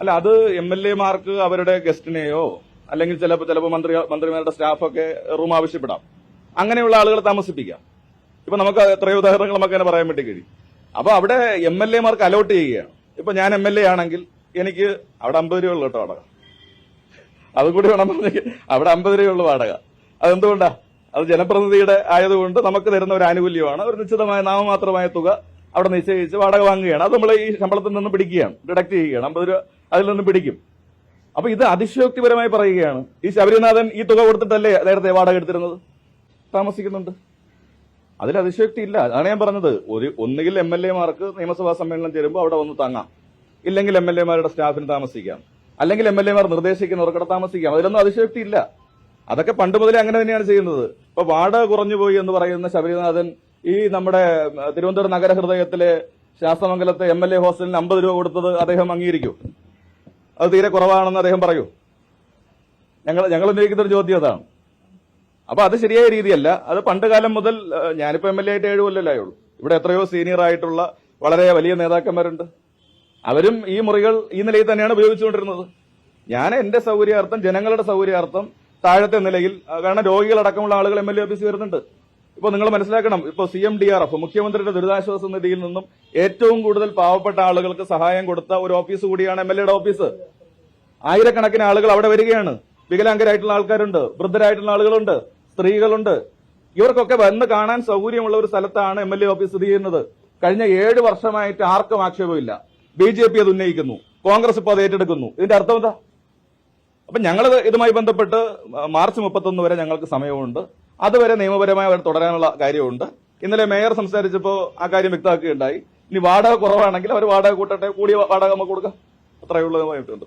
അല്ല, അത് MLA-മാർക്ക് അവരുടെ ഗസ്റ്റിനെയോ അല്ലെങ്കിൽ ചിലപ്പോൾ മന്ത്രിമാരുടെ സ്റ്റാഫൊക്കെ റൂം ആവശ്യപ്പെടാം. അങ്ങനെയുള്ള ആളുകളെ താമസിപ്പിക്കാം. ഇപ്പൊ നമുക്ക് എത്രയോ ഉദാഹരണങ്ങൾ നമുക്ക് തന്നെ പറയാൻ വേണ്ടി കഴിയും. അപ്പൊ അവിടെ MLA-മാർക്ക് അലോട്ട് ചെയ്യുകയാണ്. ഇപ്പൊ ഞാൻ MLA ആണെങ്കിൽ എനിക്ക് അവിടെ 50 രൂപ ഉള്ളു കേട്ടോ വാടക. അതും കൂടി വേണം പറഞ്ഞെങ്കിൽ അവിടെ 50 രൂപയുള്ള വാടക. അതെന്തുകൊണ്ടാ? അത് ജനപ്രതിനിധിയുടെ ആയതുകൊണ്ട് നമുക്ക് തരുന്ന ഒരു ആനുകൂല്യമാണ്. ഒരു നിശ്ചിതമായ നാമമാത്രമായ തുക അവിടെ നിശ്ചയിച്ച് വാടക വാങ്ങുകയാണ്. അത് നമ്മൾ ഈ ശമ്പളത്തിൽ നിന്ന് പിടിക്കുകയാണ്, ഡിഡക്ട് ചെയ്യുകയാണ്. 50 രൂപ അതിൽ നിന്ന് പിടിക്കും. അപ്പൊ ഇത് അതിശയോക്തിപരമായി പറയുകയാണ്. ഈ ശബരിനാഥൻ ഈ തുക കൊടുത്തിട്ടല്ലേ നേരത്തെ വാടക എടുത്തിരുന്നത്? താമസിക്കുന്നുണ്ട്. അതിൽ അതിശയോക്തി ഇല്ല. അതാണ് ഞാൻ പറഞ്ഞത്. ഒന്നുകിൽ MLA-മാർക്ക് നിയമസഭാ സമ്മേളനം ചേരുമ്പോൾ അവിടെ വന്ന് തങ്ങാം, ഇല്ലെങ്കിൽ MLA-മാരുടെ സ്റ്റാഫിന് താമസിക്കാം, അല്ലെങ്കിൽ MLA-മാർ നിർദ്ദേശിക്കുന്നവർക്കവിടെ താമസിക്കാം. അതിലൊന്നും അതിശയോക്തി ഇല്ല. അതൊക്കെ പണ്ട് മുതലേ അങ്ങനെ തന്നെയാണ് ചെയ്യുന്നത്. ഇപ്പൊ വാടക കുറഞ്ഞുപോയി എന്ന് പറയുന്ന ശബരിനാഥൻ ഈ നമ്മുടെ തിരുവനന്തപുരം നഗരഹൃദയത്തിലെ ശാസ്തമംഗലത്തെ MLA ഹോസ്റ്റലിന് 50 രൂപ കൊടുത്തത് അദ്ദേഹം അംഗീകരിക്കൂ? അത് തീരെ കുറവാണെന്ന് അദ്ദേഹം പറയൂ? ഞങ്ങൾ ഉന്നയിക്കുന്ന ഒരു ചോദ്യം അതാണ്. അപ്പൊ അത് ശരിയായ രീതിയല്ല. അത് പണ്ട് കാലം മുതൽ, ഞാനിപ്പോ MLA ആയിട്ട് 7 കൊല്ലമായുള്ളൂ. ഇവിടെ എത്രയോ സീനിയർ ആയിട്ടുള്ള വളരെ വലിയ നേതാക്കന്മാരുണ്ട്. അവരും ഈ മുറികൾ ഈ നിലയിൽ തന്നെയാണ് ഉപയോഗിച്ചുകൊണ്ടിരുന്നത്. ഞാൻ എന്റെ സൗകര്യാർത്ഥം, ജനങ്ങളുടെ സൗകര്യാർത്ഥം താഴത്തെ നിലയിൽ, കാരണം രോഗികളടക്കമുള്ള ആളുകൾ MLA ഓഫീസിൽ വരുന്നുണ്ട്. ഇപ്പൊ നിങ്ങൾ മനസ്സിലാക്കണം, ഇപ്പൊ CMDRF മുഖ്യമന്ത്രിയുടെ ദുരിതാശ്വാസ നിധിയിൽ നിന്നും ഏറ്റവും കൂടുതൽ പാവപ്പെട്ട ആളുകൾക്ക് സഹായം കൊടുത്ത ഒരു ഓഫീസ് കൂടിയാണ് MLA-യുടെ ഓഫീസ്. ആയിരക്കണക്കിന് ആളുകൾ അവിടെ വരികയാണ്. വികലാംഗരായിട്ടുള്ള ആൾക്കാരുണ്ട്, വൃദ്ധരായിട്ടുള്ള ആളുകളുണ്ട്, സ്ത്രീകളുണ്ട്. ഇവർക്കൊക്കെ വന്ന് കാണാൻ സൗകര്യമുള്ള ഒരു സ്ഥലത്താണ് MLA ഓഫീസ് സ്ഥിതി ചെയ്യുന്നത്. കഴിഞ്ഞ 7 വർഷമായിട്ട് ആർക്കും ആക്ഷേപമില്ല. BJP അത് ഉന്നയിക്കുന്നു, കോൺഗ്രസ് ഇപ്പോൾ അത് ഏറ്റെടുക്കുന്നു. ഇതിന്റെ അർത്ഥം എന്താ? അപ്പൊ ഞങ്ങൾ ഇതുമായി ബന്ധപ്പെട്ട് മാർച്ച് 31 വരെ ഞങ്ങൾക്ക് സമയമുണ്ട്. അതുവരെ നിയമപരമായി അവർ തുടരാനുള്ള കാര്യമുണ്ട്. ഇന്നലെ മേയർ സംസാരിച്ചപ്പോൾ ആ കാര്യം വ്യക്തമാക്കുകയുണ്ടായി. ഇനി വാടക കുറവാണെങ്കിൽ അവർ വാടക കൂട്ടട്ടെ, കൂടിയ വാടക നമുക്ക് കൊടുക്കാം. അത്രയുള്ളതുമായിട്ടുണ്ട്.